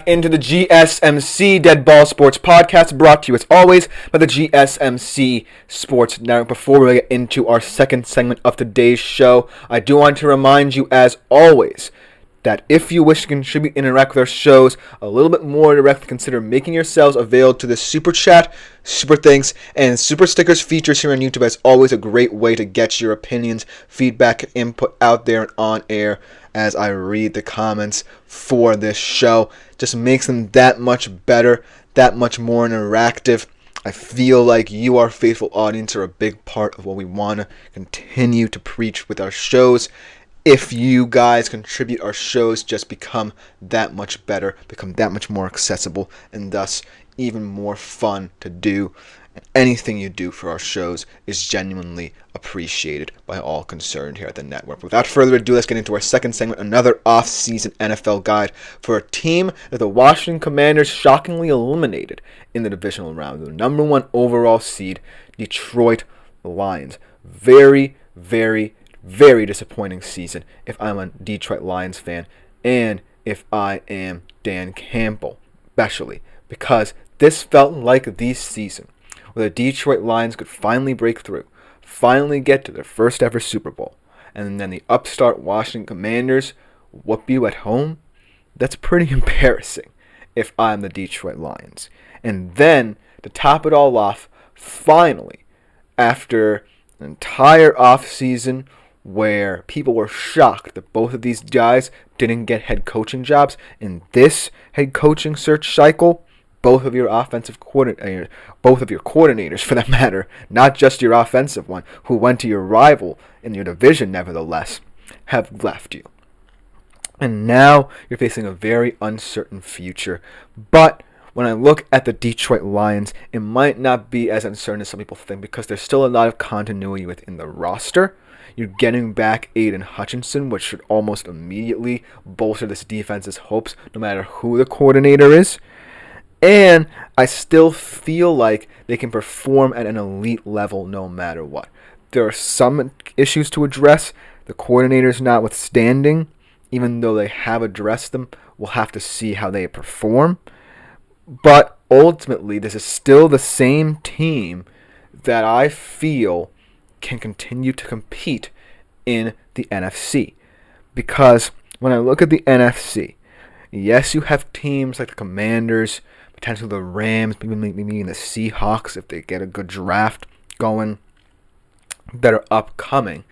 into the GSMC Dead Ball Sports Podcast, brought to you as always by the GSMC Sports Network. Before we get into our second segment of today's show, I do want to remind you, as always, that if you wish to contribute and interact with our shows a little bit more directly, consider making yourselves available to the Super Chat, Super Thanks, and Super Stickers features here on YouTube. As always, a great way to get your opinions, feedback, input out there and on air as I read the comments for this show. Just makes them that much better, that much more interactive. I feel like you, our faithful audience, are a big part of what we want to continue to preach with our shows. If you guys contribute, our shows just become that much better, become that much more accessible, and thus even more fun to do. And anything you do for our shows is genuinely appreciated by all concerned here at the network. Without further ado, let's get into our second segment, another off-season NFL guide for a team that the Washington Commanders shockingly eliminated in the divisional round. The number one overall seed, Detroit Lions. Very disappointing season if I'm a Detroit Lions fan and if I am Dan Campbell, especially because this felt like the season where the Detroit Lions could finally break through, finally get to their first ever Super Bowl, and then the upstart Washington Commanders whoop you at home. That's pretty embarrassing if I'm the Detroit Lions. And then, to top it all off, finally, after an entire offseason where people were shocked that both of these guys didn't get head coaching jobs in this head coaching search cycle, both of your coordinators for that matter, not just your offensive one, who went to your rival in your division nevertheless, have left you. And now you're facing a very uncertain future. But when I look at the Detroit Lions, it might not be as uncertain as some people think because there's still a lot of continuity within the roster. You're getting back Aiden Hutchinson, which should almost immediately bolster this defense's hopes, no matter who the coordinator is. And I still feel like they can perform at an elite level no matter what. There are some issues to address, the coordinators notwithstanding. Even though they have addressed them, we'll have to see how they perform. But ultimately, this is still the same team that I feel can continue to compete in the NFC. Because when I look at the NFC, yes, you have teams like the Commanders, potentially the Rams, maybe the Seahawks if they get a good draft going that are upcoming.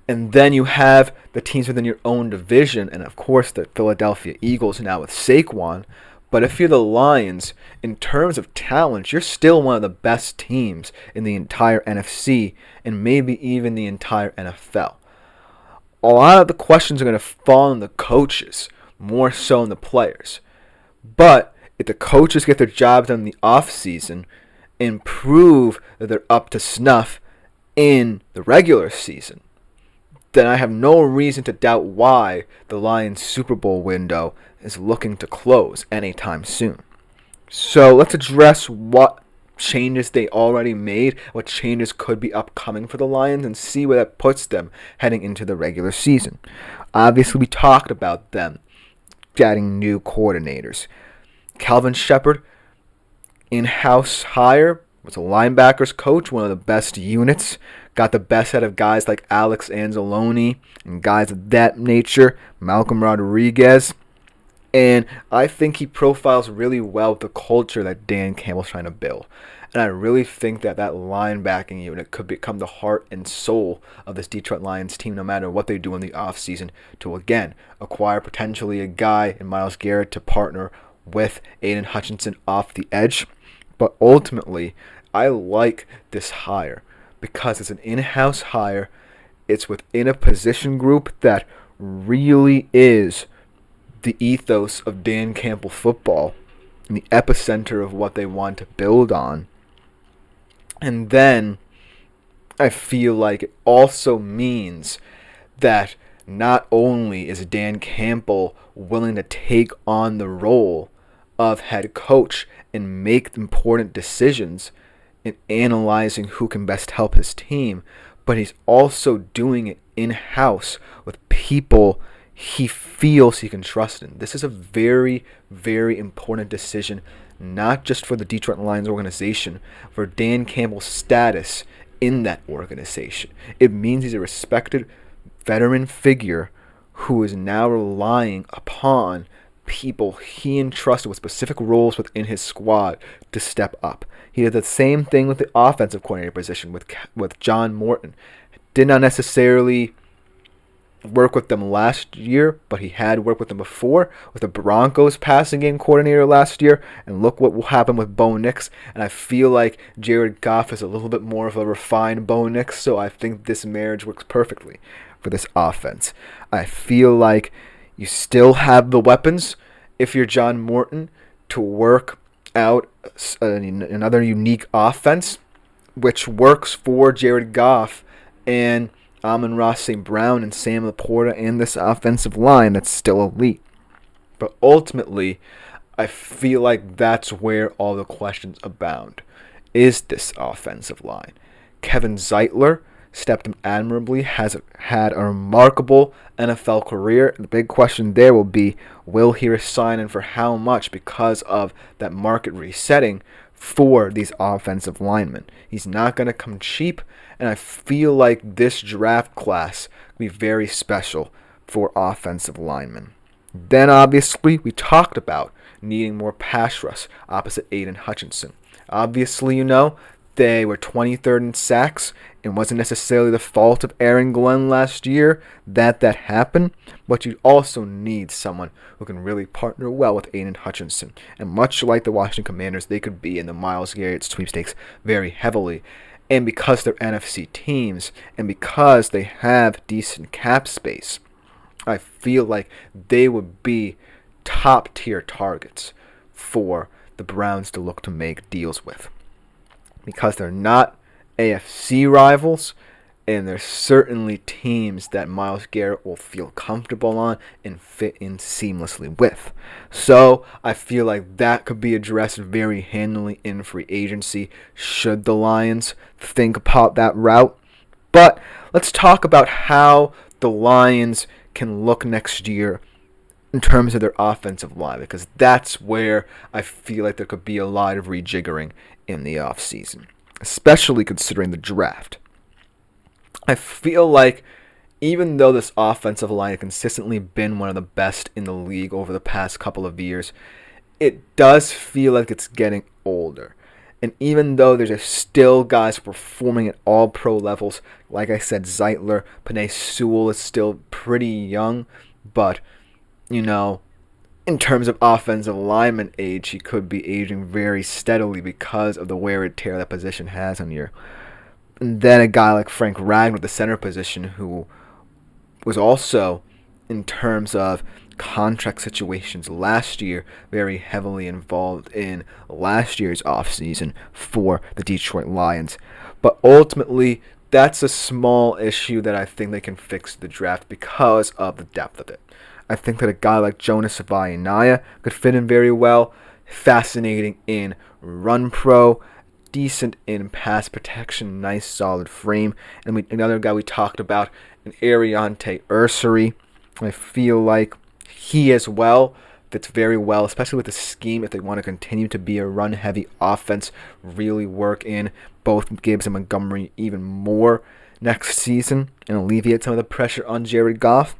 And then you have the teams within your own division, and of course the Philadelphia Eagles now with Saquon. But if you're the Lions, in terms of talent, you're still one of the best teams in the entire NFC and maybe even the entire NFL. A lot of the questions are going to fall on the coaches, more so than the players. But if the coaches get their job done in the offseason and prove that they're up to snuff in the regular season, then I have no reason to doubt why the Lions' Super Bowl window is looking to close anytime soon. So let's address what changes they already made, what changes could be upcoming for the Lions, and see where that puts them heading into the regular season. Obviously, we talked about them getting new coordinators. Calvin Shepard, in-house hire, was a linebackers coach, one of the best units. Got the best out of guys like Alex Anzalone and guys of that nature, Malcolm Rodriguez. And I think he profiles really well the culture that Dan Campbell's trying to build. And I really think that linebacking unit could become the heart and soul of this Detroit Lions team no matter what they do in the offseason to, again, acquire potentially a guy in Myles Garrett to partner with Aiden Hutchinson off the edge. But ultimately, I like this hire because it's an in-house hire. It's within a position group that really is the ethos of Dan Campbell football and the epicenter of what they want to build on. And then I feel like it also means that not only is Dan Campbell willing to take on the role of head coach and make important decisions in analyzing who can best help his team, but he's also doing it in-house with people he feels he can trust in. This is a very, very important decision, not just for the Detroit Lions organization, for Dan Campbell's status in that organization. It means he's a respected veteran figure who is now relying upon people he entrusted with specific roles within his squad to step up. He did the same thing with the offensive coordinator position with John Morton. Did not necessarily work with them last year, but he had worked with them before with the Broncos passing game coordinator last year, and look what will happen with Bo Nix. And I feel like Jared Goff is a little bit more of a refined Bo Nix, so I think this marriage works perfectly for this offense. I feel like you still have the weapons, if you're John Morton, to work out another unique offense, which works for Jared Goff and Amon-Ra St. Brown and Sam Laporta and this offensive line that's still elite. But ultimately, I feel like that's where all the questions abound. Is this offensive line? Kevin Zeitler stepped in admirably, has had a remarkable NFL career. The big question there will be, will he resign and for how much because of that market resetting for these offensive linemen? He's not going to come cheap, and I feel like this draft class will be very special for offensive linemen. Then obviously we talked about needing more pass rush opposite Aiden Hutchinson. Obviously, they were 23rd in sacks. It wasn't necessarily the fault of Aaron Glenn last year that happened, but you also need someone who can really partner well with Aiden Hutchinson. And much like the Washington Commanders, they could be in the Myles Garrett sweepstakes very heavily. And because they're NFC teams, and because they have decent cap space, I feel like they would be top-tier targets for the Browns to look to make deals with. Because they're not AFC rivals, and they're certainly teams that Myles Garrett will feel comfortable on and fit in seamlessly with. So I feel like that could be addressed very handily in free agency should the Lions think about that route. But let's talk about how the Lions can look next year in terms of their offensive line, because that's where I feel like there could be a lot of rejiggering in the offseason, especially considering the draft. I feel like even though this offensive line has consistently been one of the best in the league over the past couple of years, it does feel like it's getting older. And even though there's still guys performing at all pro levels, like I said, Zeitler, Penei Sewell is still pretty young, but, in terms of offensive lineman age, he could be aging very steadily because of the wear and tear that position has on you. And then a guy like Frank Ragnow, the center position, who was also, in terms of contract situations last year, very heavily involved in last year's offseason for the Detroit Lions. But ultimately, that's a small issue that I think they can fix the draft because of the depth of it. I think that a guy like Jonas Savaiinaia could fit in very well, fascinating in run pro, decent in pass protection, nice solid frame. And another guy we talked about, an Ariante Ursary. I feel like he as well fits very well, especially with the scheme if they want to continue to be a run-heavy offense, really work in both Gibbs and Montgomery even more next season and alleviate some of the pressure on Jared Goff.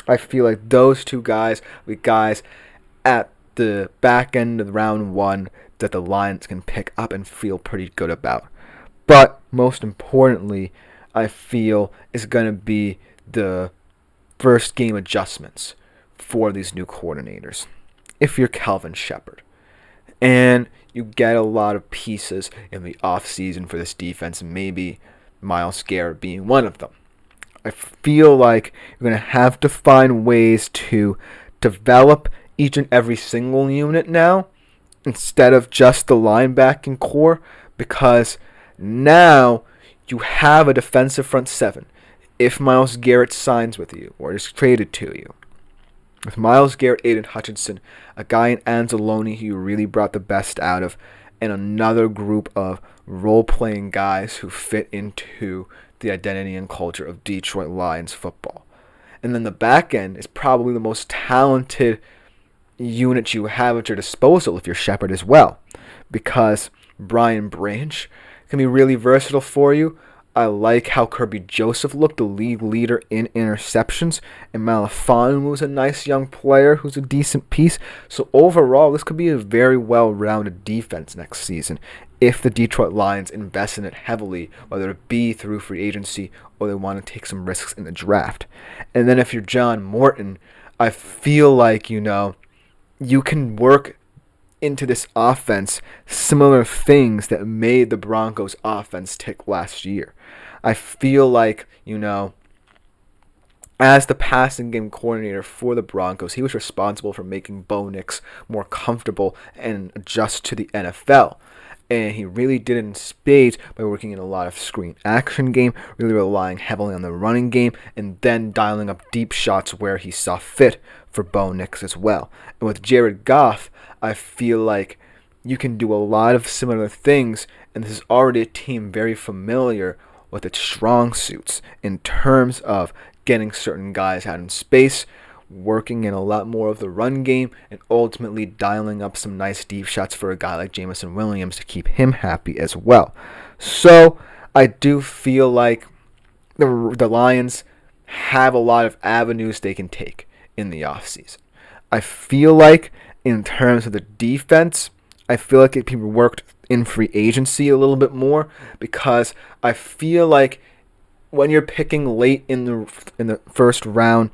I feel like those two guys will be guys at the back end of round one that the Lions can pick up and feel pretty good about. But most importantly, I feel is going to be the first game adjustments for these new coordinators. If you're Calvin Shepard and you get a lot of pieces in the offseason for this defense, maybe Myles Garrett being one of them, I feel like you're going to have to find ways to develop each and every single unit now instead of just the linebacking core, because now you have a defensive front seven. If Myles Garrett signs with you or is traded to you, with Myles Garrett, Aiden Hutchinson, a guy in Anzalone who you really brought the best out of, and another group of role-playing guys who fit into the identity and culture of Detroit Lions football. And then the back end is probably the most talented unit you have at your disposal if you're Shepard as well, because Brian Branch can be really versatile for you. I like how Kirby Joseph looked, the league leader in interceptions, and Malafanu was a nice young player who's a decent piece. So overall, this could be a very well-rounded defense next season if the Detroit Lions invest in it heavily, whether it be through free agency or they want to take some risks in the draft. And then if you're John Morton, I feel like, you can work into this offense similar things that made the Broncos offense tick last year. I feel like, as the passing game coordinator for the Broncos, he was responsible for making Bo Nix more comfortable and adjust to the NFL. And he really did it in spades by working in a lot of screen action game, really relying heavily on the running game, and then dialing up deep shots where he saw fit for Bo Nix as well. And with Jared Goff, I feel like you can do a lot of similar things, and this is already a team very familiar with its strong suits in terms of getting certain guys out in space, working in a lot more of the run game, and ultimately dialing up some nice deep shots for a guy like Jameson Williams to keep him happy as well. So I do feel like the Lions have a lot of avenues they can take in the offseason. I feel like in terms of the defense, I feel like it can be worked in free agency a little bit more, because I feel like when you're picking late in the first round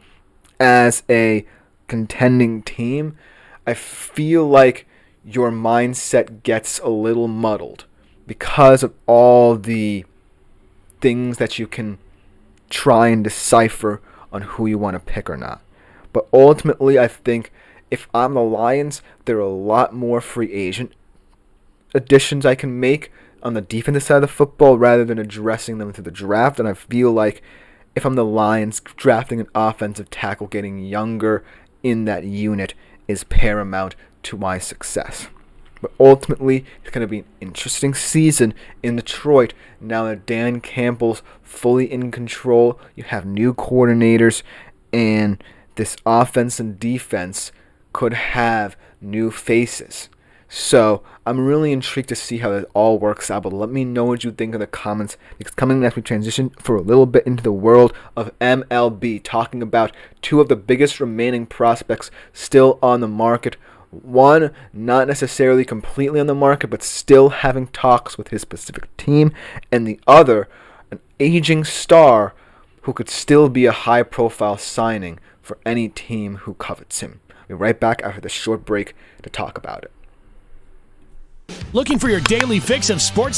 as a contending team, I feel like your mindset gets a little muddled because of all the things that you can try and decipher on who you want to pick or not. But ultimately, I think if I'm the Lions, there are a lot more free agent additions I can make on the defensive side of the football rather than addressing them through the draft. And I feel like if I'm the Lions, drafting an offensive tackle, getting younger in that unit is paramount to my success. But ultimately, it's going to be an interesting season in Detroit now that Dan Campbell's fully in control. You have new coordinators, and this offense and defense could have new faces. So I'm really intrigued to see how it all works out, but let me know what you think in the comments, because coming next we transition for a little bit into the world of MLB, talking about two of the biggest remaining prospects still on the market. One, not necessarily completely on the market, but still having talks with his specific team, and the other, an aging star who could still be a high-profile signing for any team who covets him. We'll be right back after the short break to talk about it. Looking for your daily fix of sports